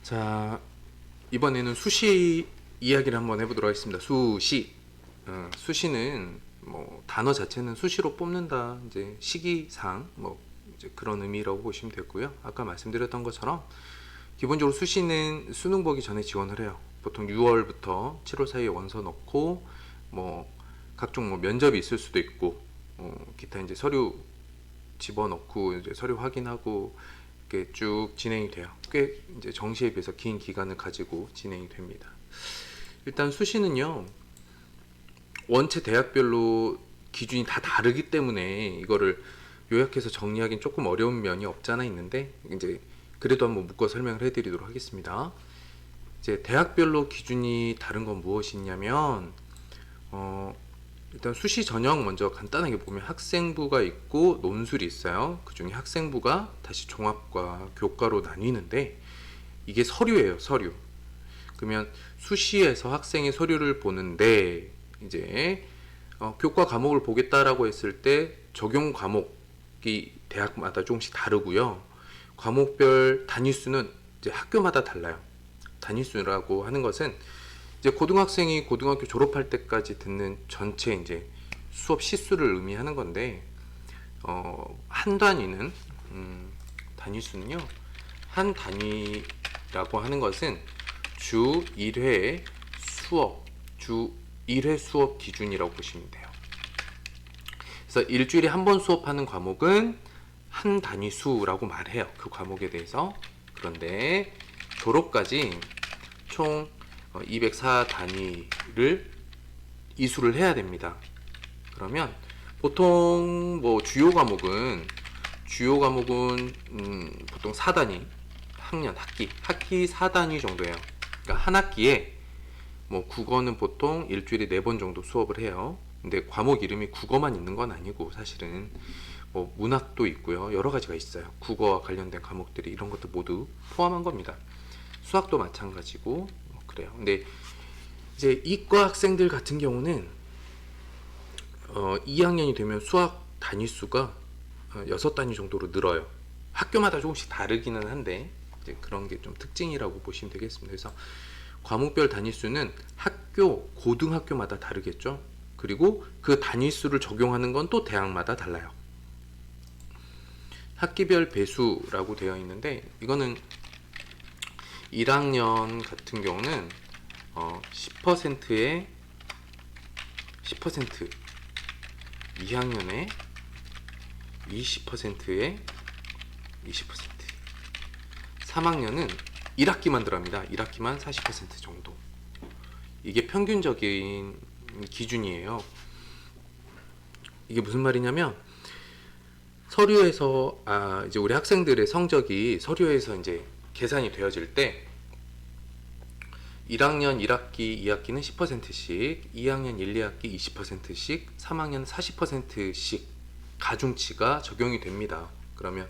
자, 이번에는 수시 이야기를 한번 해보도록 하겠습니다. 수시. 수시는 뭐 단어 자체는 수시로 뽑는다. 이제 시기상 뭐 이제 그런 의미라고 보시면 되고요. 아까 말씀드렸던 것처럼 기본적으로 수시는 수능 보기 전에 지원을 해요. 보통 6월부터 7월 사이에 원서 넣고 뭐 각종 뭐 면접이 있을 수도 있고 기타 이제 서류 집어넣고 이제 서류 확인하고 이렇게 쭉 진행이 돼요. 꽤 이제 정시에 비해서 긴 기간을 가지고 진행이 됩니다. 일단 수시는요, 원체 대학별로 기준이 다 다르기 때문에 이거를 요약해서 정리하기는 조금 어려운 면이 없잖아 있는데, 이제 그래도 한번 묶어 설명을 해드리도록 하겠습니다. 이제 대학별로 기준이 다른 건 무엇이냐면, 일단 수시 전형 먼저 간단하게 보면 학생부가 있고 논술이 있어요. 그 중에 학생부가 다시 종합과 교과로 나뉘는데, 이게 서류예요, 서류. 그러면 수시에서 학생의 서류를 보는데 이제 교과 과목을 보겠다라고 했을 때 적용 과목이 대학마다 조금씩 다르고요. 과목별 단위수는 이제 학교마다 달라요. 단위수라고 하는 것은 이제 고등학생이 고등학교 졸업할 때까지 듣는 전체 이제 수업 시수를 의미하는 건데, 한 단위는 단위수는요, 한 단위라고 하는 것은 주 1회 수업, 주 1회 수업 기준이라고 보시면 돼요. 그래서 일주일에 한 번 수업하는 과목은 한 단위수라고 말해요. 그 과목에 대해서. 그런데 졸업까지 총 204 단위를 이수를 해야 됩니다. 그러면 보통 뭐 주요 과목은 보통 4단위, 학기 4단위 정도예요. 그러니까 한 학기에 뭐 국어는 보통 일주일에 4번 정도 수업을 해요. 근데 과목 이름이 국어만 있는 건 아니고 사실은 뭐 문학도 있고요. 여러 가지가 있어요. 국어와 관련된 과목들이 이런 것도 모두 포함한 겁니다. 수학도 마찬가지고 뭐 그래요. 근데 이제 이과 학생들 같은 경우는 2학년이 되면 수학 단위수가 6단위 정도로 늘어요. 학교마다 조금씩 다르기는 한데 이제 그런 게 좀 특징이라고 보시면 되겠습니다. 그래서 과목별 단위수는 고등학교마다 다르겠죠. 그리고 그 단위수를 적용하는 건 또 대학마다 달라요. 학기별 배수라고 되어 있는데, 이거는 1학년 같은 경우는 10%에 10%, 2학년에 20%에 20%, 3학년은 1학기만 들어갑니다. 1학기만 40% 정도. 이게 평균적인 기준이에요. 이게 무슨 말이냐면, 서류에서 이제 우리 학생들의 성적이 서류에서 이제 계산이 되어질 때 1학년 1학기 2학기는 10%씩, 2학년 1, 2학기 20%씩, 3학년 40%씩 가중치가 적용이 됩니다. 그러면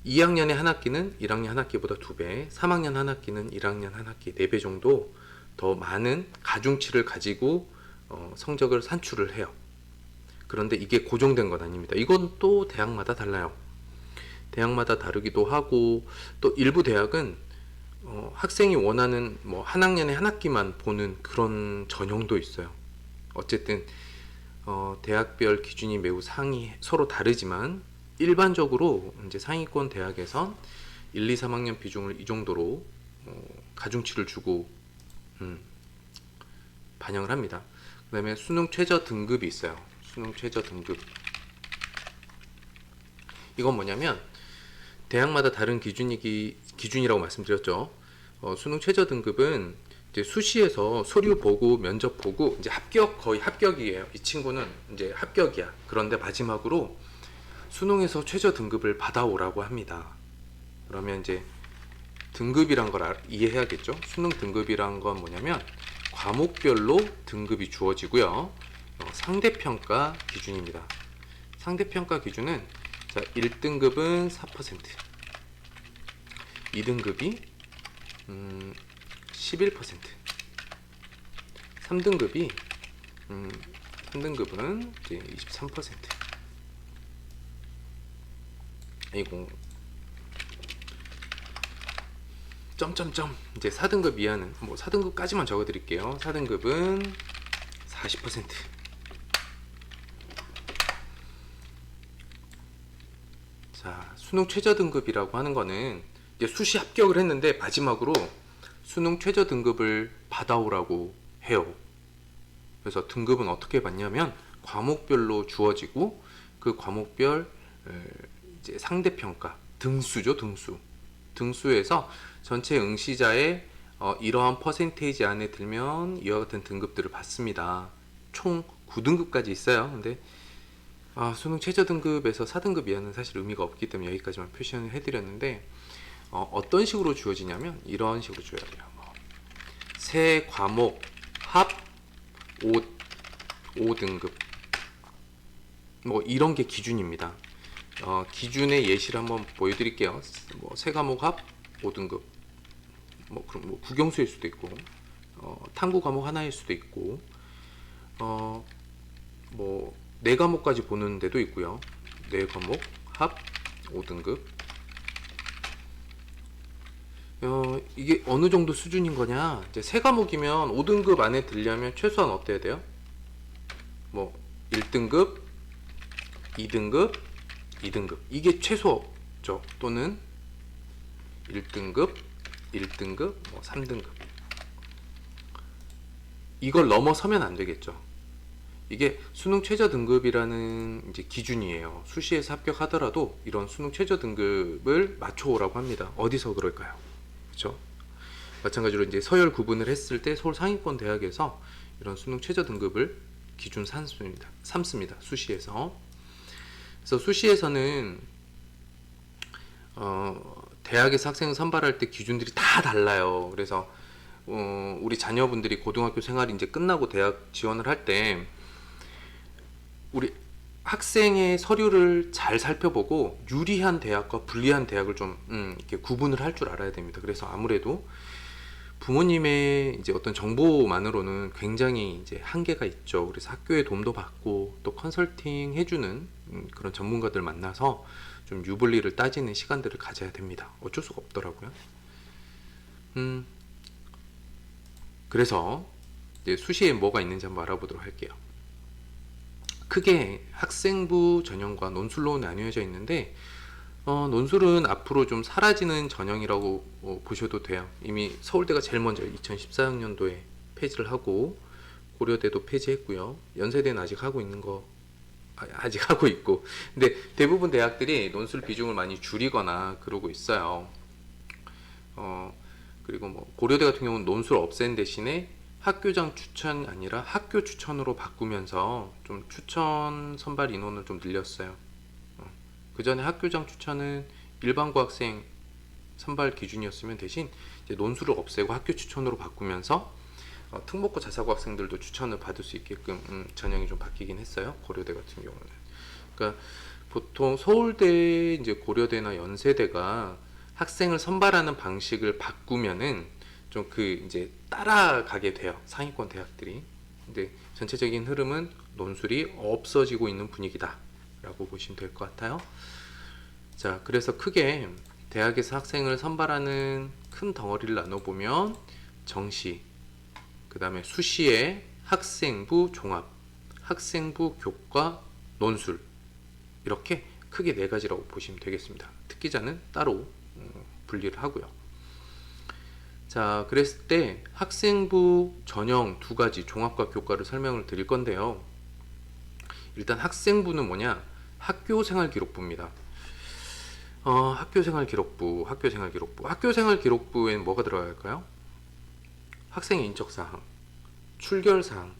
2학년의 한 학기는 1학년 한 학기보다 2배, 3학년 한 학기는 1학년 한 학기 4배 정도 더 많은 가중치를 가지고 성적을 산출을 해요. 그런데 이게 고정된 건 아닙니다. 이건 또 대학마다 달라요. 대학마다 다르기도 하고, 또 일부 대학은 학생이 원하는 뭐 한 학년에 한 학기만 보는 그런 전형도 있어요. 어쨌든 대학별 기준이 매우 서로 다르지만 일반적으로 이제 상위권 대학에선 1, 2, 3학년 비중을 이 정도로 가중치를 주고 반영을 합니다. 그 다음에 수능 최저 등급이 있어요. 수능 최저 등급. 이건 뭐냐면 대학마다 다른 기준이라고 말씀드렸죠. 수능 최저 등급은 이제 수시에서 서류 보고 면접 보고 이제 거의 합격이에요. 이 친구는 이제 합격이야. 그런데 마지막으로 수능에서 최저 등급을 받아오라고 합니다. 그러면 이제 등급이란 걸 이해해야겠죠. 수능 등급이란 건 뭐냐면 과목별로 등급이 주어지고요. 상대평가 기준입니다. 상대평가 기준은 1등급은 4%, 2등급이 11%, 3등급이 3등급은 이제 23%. 아이고, 점점점 이제 4등급 이하는 뭐 4등급까지만 적어 드릴게요. 4등급은 40%. 자, 수능 최저 등급이라고 하는 거는 이제 수시 합격을 했는데 마지막으로 수능 최저 등급을 받아오라고 해요. 그래서 등급은 어떻게 받냐면 과목별로 주어지고 그 과목별 이제 상대평가 등수죠. 등수에서 전체 응시자의 이러한 퍼센테이지 안에 들면 이와 같은 등급들을 받습니다. 총 9등급까지 있어요. 근데 수능 최저 등급에서 4등급 이하는 사실 의미가 없기 때문에 여기까지만 표시를 해드렸는데 어떤 식으로 주어지냐면 이런 식으로 줘야 돼요. 세 과목 합 5등급 뭐 이런 게 기준입니다. 기준의 예시를 한번 보여드릴게요. 뭐 세 과목 합 5등급 뭐 그럼 뭐 국영수일 수도 있고 탐구 과목 하나일 수도 있고 뭐 네 과목까지 보는 데도 있고요. 네 과목 합 5등급. 이게 어느 정도 수준인 거냐? 이제 세 과목이면 5등급 안에 들려면 최소한 어때야 돼요? 뭐 1등급, 2등급, 2등급. 이게 최소죠. 또는 1등급, 1등급, 뭐 3등급. 이걸 넘어서면 안 되겠죠. 이게 수능 최저 등급이라는 이제 기준이에요. 수시에서 합격하더라도 이런 수능 최저 등급을 맞춰오라고 합니다. 어디서 그럴까요? 그렇죠? 마찬가지로 이제 서열 구분을 했을 때 서울 상위권 대학에서 이런 수능 최저 등급을 기준 삼습니다. 수시에서. 그래서 수시에서는 대학에서 학생을 선발할 때 기준들이 다 달라요. 그래서 우리 자녀분들이 고등학교 생활이 이제 끝나고 대학 지원을 할 때 우리 학생의 서류를 잘 살펴보고 유리한 대학과 불리한 대학을 좀 이렇게 구분을 할 줄 알아야 됩니다. 그래서 아무래도 부모님의 이제 어떤 정보만으로는 굉장히 이제 한계가 있죠. 그래서 학교에 도움도 받고 또 컨설팅 해주는 그런 전문가들 만나서 좀 유불리를 따지는 시간들을 가져야 됩니다. 어쩔 수가 없더라고요. 그래서 이제 수시에 뭐가 있는지 한번 알아보도록 할게요. 크게 학생부 전형과 논술로 나뉘어져 있는데 논술은 앞으로 좀 사라지는 전형이라고 보셔도 돼요. 이미 서울대가 제일 먼저 2014학년도에 폐지를 하고 고려대도 폐지했고요. 연세대는 아직 하고 있고 근데 대부분 대학들이 논술 비중을 많이 줄이거나 그러고 있어요. 그리고 뭐 고려대 같은 경우는 논술 없앤 대신에 학교장 추천이 아니라 학교 추천으로 바꾸면서 좀 추천 선발 인원을 좀 늘렸어요. 그 전에 학교장 추천은 일반고 학생 선발 기준이었으면 대신 이제 논술을 없애고 학교 추천으로 바꾸면서 특목고 자사고 학생들도 추천을 받을 수 있게끔 전형이 좀 바뀌긴 했어요. 고려대 같은 경우는. 그러니까 보통 서울대, 이제 고려대나 연세대가 학생을 선발하는 방식을 바꾸면은 좀 그 이제 따라가게 돼요. 상위권 대학들이. 근데 전체적인 흐름은 논술이 없어지고 있는 분위기다라고 보시면 될 것 같아요. 자, 그래서 크게 대학에서 학생을 선발하는 큰 덩어리를 나눠보면 정시, 그 다음에 수시에 학생부 종합, 학생부 교과, 논술 이렇게 크게 네 가지라고 보시면 되겠습니다. 특기자는 따로 분리를 하고요. 자, 그랬을 때 학생부 전형 두 가지 종합과 교과를 설명을 드릴 건데요. 일단 학생부는 뭐냐? 학교생활기록부입니다. 학교생활기록부에는 뭐가 들어갈까요? 학생의 인적사항, 출결사항,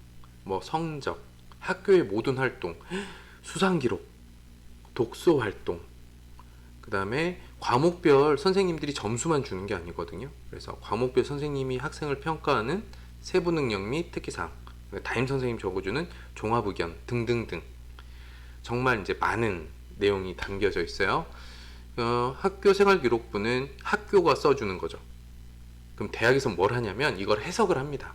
뭐 성적, 학교의 모든 활동, 수상기록, 독서활동, 그 다음에 과목별 선생님들이 점수만 주는 게 아니거든요. 그래서 과목별 선생님이 학생을 평가하는 세부 능력 및 특기사항, 담임 선생님 적어주는 종합의견 등등등 정말 이제 많은 내용이 담겨져 있어요. 학교생활기록부는 학교가 써주는 거죠. 그럼 대학에서 뭘 하냐면 이걸 해석을 합니다.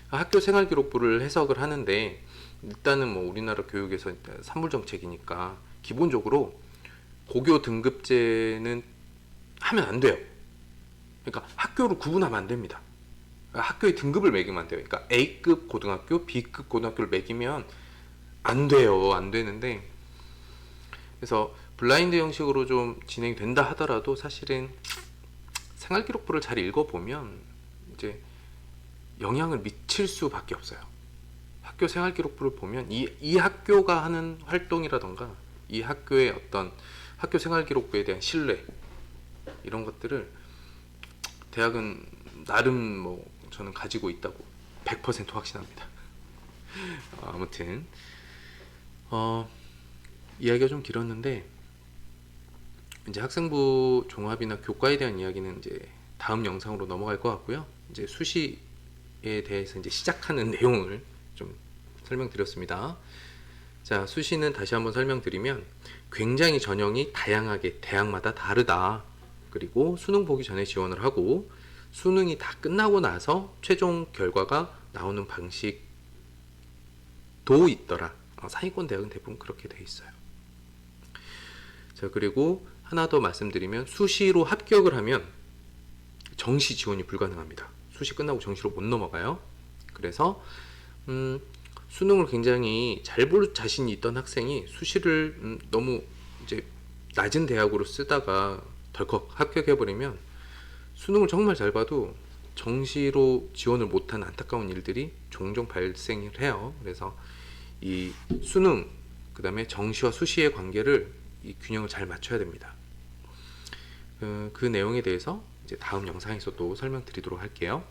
학교생활기록부를 해석을 하는데 일단은 뭐 우리나라 교육에서 산물정책이니까 기본적으로 고교 등급제는 하면 안 돼요. 그러니까 학교를 구분하면 안 됩니다. 학교의 등급을 매기면 안 돼요. 그러니까 A급 고등학교, B급 고등학교를 매기면 안 돼요. 안 되는데, 그래서 블라인드 형식으로 좀 진행이 된다 하더라도 사실은 생활기록부를 잘 읽어보면 이제 영향을 미칠 수밖에 없어요. 학교 생활기록부를 보면 이 학교가 하는 활동이라던가 이 학교의 어떤 학교 생활기록부에 대한 신뢰, 이런 것들을 대학은 나름 뭐 저는 가지고 있다고 100% 확신합니다. 아무튼 이야기가 좀 길었는데, 이제 학생부 종합이나 교과에 대한 이야기는 이제 다음 영상으로 넘어갈 것 같고요. 이제 수시에 대해서 이제 시작하는 내용을 좀 설명드렸습니다. 자, 수시는 다시 한번 설명드리면 굉장히 전형이 다양하게 대학마다 다르다. 그리고 수능 보기 전에 지원을 하고 수능이 다 끝나고 나서 최종 결과가 나오는 방식도 있더라. 상위권 대학은 대부분 그렇게 돼 있어요. 자, 그리고 하나 더 말씀드리면 수시로 합격을 하면 정시 지원이 불가능합니다. 수시 끝나고 정시로 못 넘어가요. 그래서 수능을 굉장히 잘 볼 자신이 있던 학생이 수시를 너무 이제 낮은 대학으로 쓰다가 덜컥 합격해버리면 수능을 정말 잘 봐도 정시로 지원을 못한 안타까운 일들이 종종 발생을 해요. 그래서 이 수능, 그 다음에 정시와 수시의 관계를, 이 균형을 잘 맞춰야 됩니다. 그 내용에 대해서 이제 다음 영상에서 또 설명드리도록 할게요.